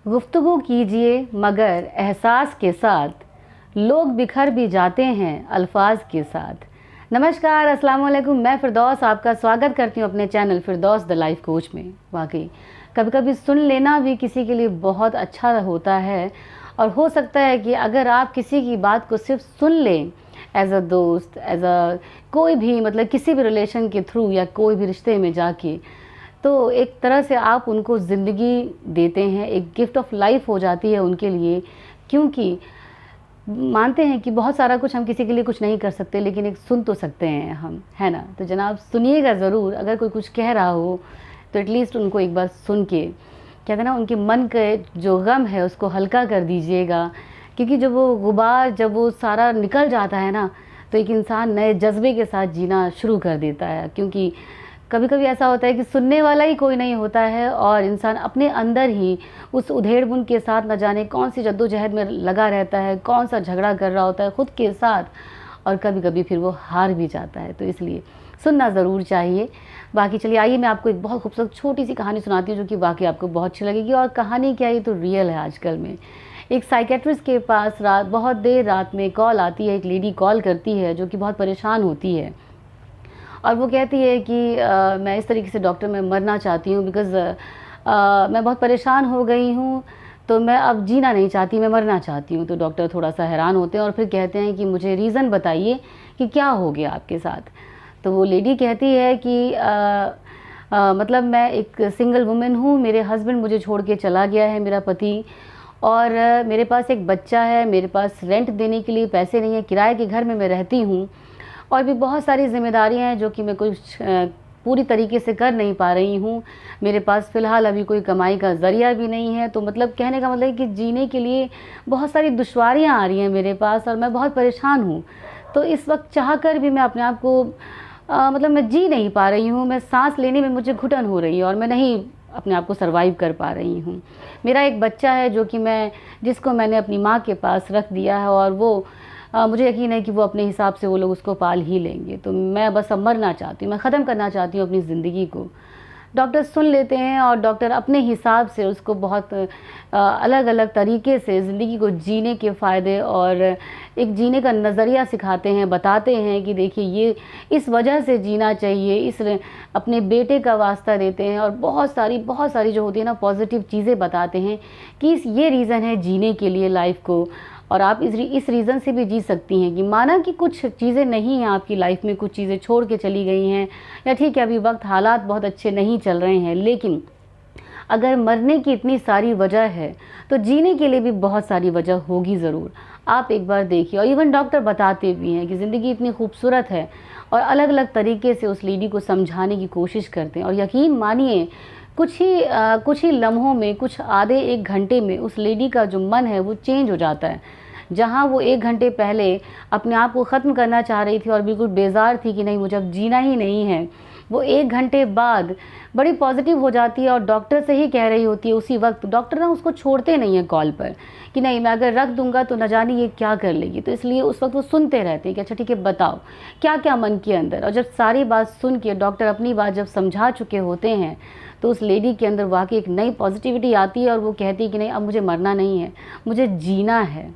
गुफ्तगू कीजिए मगर एहसास के साथ, लोग बिखर भी जाते हैं अल्फाज के साथ। नमस्कार, अस्सलाम वालेकुम। मैं फ़िरदौस आपका स्वागत करती हूँ अपने channel Firdaus the life coach में। वाकई कभी कभी सुन लेना भी किसी के लिए बहुत अच्छा होता है, और हो सकता है कि अगर आप किसी की बात को सिर्फ सुन लें एज अ दोस्त, एज अ कोई भी मतलब किसी भी रिलेशन के थ्रू या कोई भी रिश्ते में जाके, तो एक तरह से आप उनको ज़िंदगी देते हैं, एक गिफ्ट ऑफ लाइफ हो जाती है उनके लिए। क्योंकि मानते हैं कि बहुत सारा कुछ हम किसी के लिए कुछ नहीं कर सकते, लेकिन एक सुन तो सकते हैं हम, है ना। तो जनाब सुनिएगा ज़रूर। अगर कोई कुछ कह रहा हो तो एटलीस्ट उनको एक बार सुन के, कहते हैं ना, उनके मन के जो गम है उसको हल्का कर दीजिएगा। क्योंकि जब वो गुबार, जब वो सारा निकल जाता है ना, तो एक इंसान नए जज्बे के साथ जीना शुरू कर देता है। क्योंकि कभी कभी ऐसा होता है कि सुनने वाला ही कोई नहीं होता है, और इंसान अपने अंदर ही उस उधेड़-बुन के साथ न जाने कौन सी जद्दोजहद में लगा रहता है, कौन सा झगड़ा कर रहा होता है खुद के साथ, और कभी कभी फिर वो हार भी जाता है। तो इसलिए सुनना ज़रूर चाहिए। बाकी चलिए, आइए मैं आपको एक बहुत खूबसूरत छोटी सी कहानी सुनाती हूँ, जो कि वाकई आपको बहुत अच्छी लगेगी। और कहानी क्या है, ये तो रियल है। आजकल में एक साइकेट्रिस्ट के पास बहुत देर रात में कॉल आती है। एक लेडी कॉल करती है जो कि बहुत परेशान होती है, और वो कहती है कि मैं इस तरीके से डॉक्टर मैं मरना चाहती हूँ, बिकॉज़ मैं बहुत परेशान हो गई हूँ, तो मैं अब जीना नहीं चाहती, मैं मरना चाहती हूँ। तो डॉक्टर थोड़ा सा हैरान होते हैं और फिर कहते हैं कि मुझे रीज़न बताइए कि क्या हो गया आपके साथ। तो वो लेडी कहती है कि मतलब मैं एक सिंगल वुमेन हूँ, मेरे हस्बैंड मुझे छोड़ के चला गया है, मेरा पति, और मेरे पास एक बच्चा है, मेरे पास रेंट देने के लिए पैसे नहीं है, किराए के घर में मैं रहती हूँ, और भी बहुत सारी ज़िम्मेदारियाँ हैं जो कि मैं कुछ पूरी तरीके से कर नहीं पा रही हूँ। मेरे पास फ़िलहाल अभी कोई कमाई का ज़रिया भी नहीं है। तो मतलब कहने का मतलब है कि जीने के लिए बहुत सारी दुश्वारियाँ आ रही हैं मेरे पास, और मैं बहुत परेशान हूँ। तो इस वक्त चाह कर भी मैं अपने आप को मतलब मैं जी नहीं पा रही हूँ। मैं सांस लेने में मुझे घुटन हो रही है, और मैं नहीं अपने आप को सर्वाइव कर पा रही हूँ। मेरा एक बच्चा है जो कि जिसको मैंने अपनी माँ के पास रख दिया है, और वो मुझे यकीन है कि वो अपने हिसाब से वो लोग उसको पाल ही लेंगे। तो मैं बस अब मरना चाहती हूँ, मैं ख़त्म करना चाहती हूँ अपनी ज़िंदगी को। डॉक्टर सुन लेते हैं, और डॉक्टर अपने हिसाब से उसको बहुत अलग अलग तरीके से ज़िंदगी को जीने के फ़ायदे और एक जीने का नज़रिया सिखाते हैं, बताते हैं कि देखिए ये इस वजह से जीना चाहिए, इस अपने बेटे का वास्ता देते हैं, और बहुत सारी जो होती है ना पॉजिटिव चीज़ें बताते हैं कि ये रीज़न है जीने के लिए लाइफ को, और आप इस रीज़न से भी जी सकती हैं। कि माना कि कुछ चीज़ें नहीं हैं आपकी लाइफ में, कुछ चीज़ें छोड़ के चली गई हैं, या ठीक है अभी वक्त हालात बहुत अच्छे नहीं चल रहे हैं, लेकिन अगर मरने की इतनी सारी वजह है तो जीने के लिए भी बहुत सारी वजह होगी ज़रूर। आप एक बार देखिए। और इवन डॉक्टर बताते भी हैं कि ज़िंदगी इतनी खूबसूरत है, और अलग अलग तरीके से उस लेडी को समझाने की कोशिश करते हैं। और यकीन मानिए, कुछ ही लम्हों में, कुछ आधे एक घंटे में उस लेडी का जो मन है वो चेंज हो जाता है। जहाँ वो 1 घंटे पहले अपने आप को ख़त्म करना चाह रही थी और बिल्कुल बेज़ार थी कि नहीं मुझे अब जीना ही नहीं है, वो 1 घंटे बाद बड़ी पॉजिटिव हो जाती है, और डॉक्टर से ही कह रही होती है उसी वक्त। डॉक्टर ना उसको छोड़ते नहीं हैं कॉल पर कि नहीं मैं अगर रख दूंगा तो न जाने ये क्या कर लेगी। तो इसलिए उस वक्त वो सुनते रहते हैं कि अच्छा ठीक है बताओ क्या क्या मन के अंदर। और जब सारी बात सुन के डॉक्टर अपनी बात जब समझा चुके होते हैं, तो उस लेडी के अंदर वाकई एक नई पॉजिटिविटी आती है, और वो कहती है कि नहीं अब मुझे मरना नहीं है, मुझे जीना है।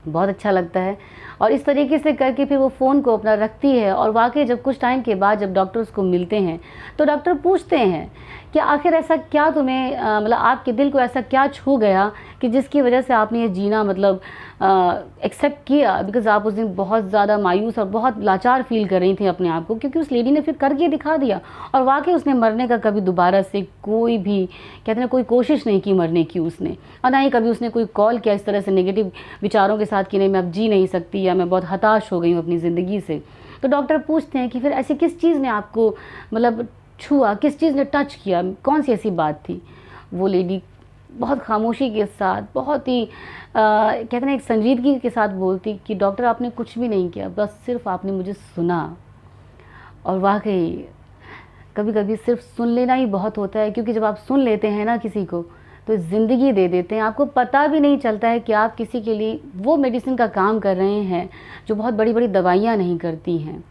बहुत अच्छा लगता है। और इस तरीके से करके फिर वो फ़ोन को अपना रखती है, और वाकई जब कुछ टाइम के बाद जब डॉक्टर उसको मिलते हैं तो डॉक्टर पूछते हैं कि आखिर ऐसा क्या तुम्हें मतलब आपके दिल को ऐसा क्या छू गया कि जिसकी वजह से आपने ये जीना मतलब एक्सेप्ट किया। बिकॉज़ आप उस दिन बहुत ज़्यादा मायूस और बहुत लाचार फील कर रही थी अपने आप को, क्योंकि उस लेडी ने फिर करके दिखा दिया, और वाकई उसने मरने का कभी दोबारा से कोई भी, कहते हैं कोई कोशिश नहीं की मरने की उसने, और ना ही कभी उसने कोई कॉल किया इस तरह से नेगेटिव विचारों के साथ कि नहीं मैं अब जी नहीं सकती, या मैं बहुत हताश हो गई हूँ अपनी ज़िंदगी से। तो डॉक्टर पूछते हैं कि फिर ऐसी किस चीज़ ने आपको मतलब छुआ, किस चीज़ ने टच किया, कौन सी ऐसी बात थी। वो लेडी बहुत खामोशी के साथ, बहुत ही कहते हैं एक संजीदगी के साथ बोलती कि डॉक्टर आपने कुछ भी नहीं किया, बस सिर्फ आपने मुझे सुना। और वाकई कभी कभी सिर्फ सुन लेना ही बहुत होता है, क्योंकि जब आप सुन लेते हैं ना किसी को, तो ज़िंदगी दे देते हैं। आपको पता भी नहीं चलता है कि आप किसी के लिए वो मेडिसिन का काम कर रहे हैं जो बहुत बड़ी बड़ी दवाइयाँ नहीं करती हैं।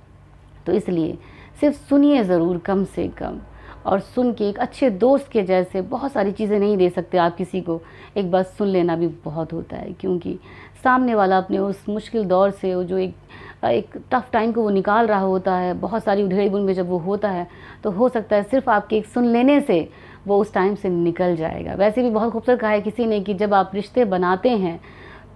तो इसलिए सिर्फ सुनिए ज़रूर कम से कम, और सुन के एक अच्छे दोस्त के जैसे बहुत सारी चीज़ें नहीं दे सकते आप किसी को, एक बार सुन लेना भी बहुत होता है, क्योंकि सामने वाला अपने उस मुश्किल दौर से वो जो एक टफ़ टाइम को वो निकाल रहा होता है, बहुत सारी उधेड़-बुन में जब वो होता है, तो हो सकता है सिर्फ़ आपके एक सुन लेने से वो उस टाइम से निकल जाएगा। वैसे भी बहुत खूबसूरत कहा है किसी ने कि जब आप रिश्ते बनाते हैं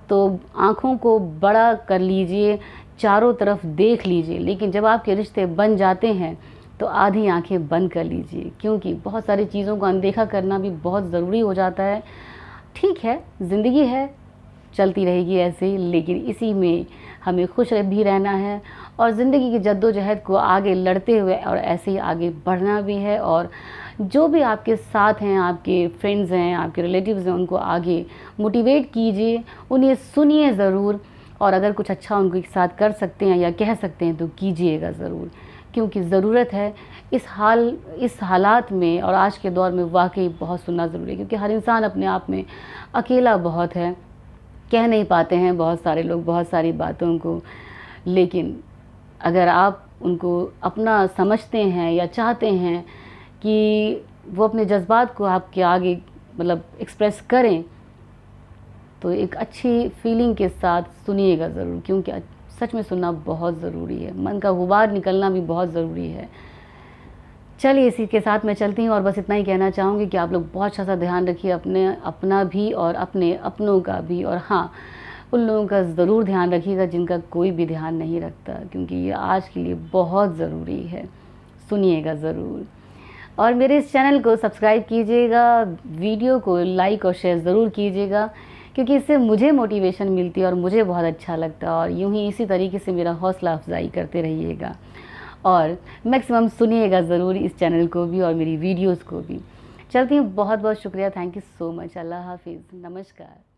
तो आँखों को बड़ा कर लीजिए, चारों तरफ देख लीजिए, लेकिन जब आपके रिश्ते बन जाते हैं तो आधी आँखें बंद कर लीजिए, क्योंकि बहुत सारी चीज़ों को अनदेखा करना भी बहुत ज़रूरी हो जाता है। ठीक है, ज़िंदगी है, चलती रहेगी ऐसे ही, लेकिन इसी में हमें खुश भी रहना है और ज़िंदगी की जद्दोजहद को आगे लड़ते हुए और ऐसे ही आगे बढ़ना भी है। और जो भी आपके साथ हैं, आपके फ्रेंड्स हैं, आपके रिलेटिव्स हैं, उनको आगे मोटिवेट कीजिए, उन्हें सुनिए ज़रूर, और अगर कुछ अच्छा उनके साथ कर सकते हैं या कह सकते हैं तो कीजिएगा ज़रूर, क्योंकि ज़रूरत है इस हालात में और आज के दौर में वाक़ई बहुत सुनना ज़रूरी है, क्योंकि हर इंसान अपने आप में अकेला बहुत है, कह नहीं पाते हैं बहुत सारे लोग बहुत सारी बातों को, लेकिन अगर आप उनको अपना समझते हैं या चाहते हैं कि वो अपने जज़्बात को आपके आगे मतलब एक्सप्रेस करें, तो एक अच्छी फीलिंग के साथ सुनिएगा ज़रूर, क्योंकि सच में सुनना बहुत ज़रूरी है, मन का गुबार निकलना भी बहुत ज़रूरी है। चलिए इसी के साथ मैं चलती हूँ और बस इतना ही कहना चाहूँगी कि आप लोग बहुत अच्छा सा ध्यान रखिए, अपना भी और अपने अपनों का भी, और हाँ, उन लोगों का ज़रूर ध्यान रखिएगा जिनका कोई भी ध्यान नहीं रखता, क्योंकि ये आज के लिए बहुत ज़रूरी है। सुनिएगा ज़रूर और मेरे इस चैनल को सब्सक्राइब कीजिएगा, वीडियो को लाइक और शेयर ज़रूर कीजिएगा, क्योंकि इससे मुझे मोटिवेशन मिलती है और मुझे बहुत अच्छा लगता है, और यूँ ही इसी तरीके से मेरा हौसला अफजाई करते रहिएगा और मैक्सिमम सुनिएगा ज़रूर इस चैनल को भी और मेरी वीडियोज़ को भी। चलती हूँ, बहुत बहुत शुक्रिया, थैंक यू सो मच, अल्लाह हाफिज़, नमस्कार।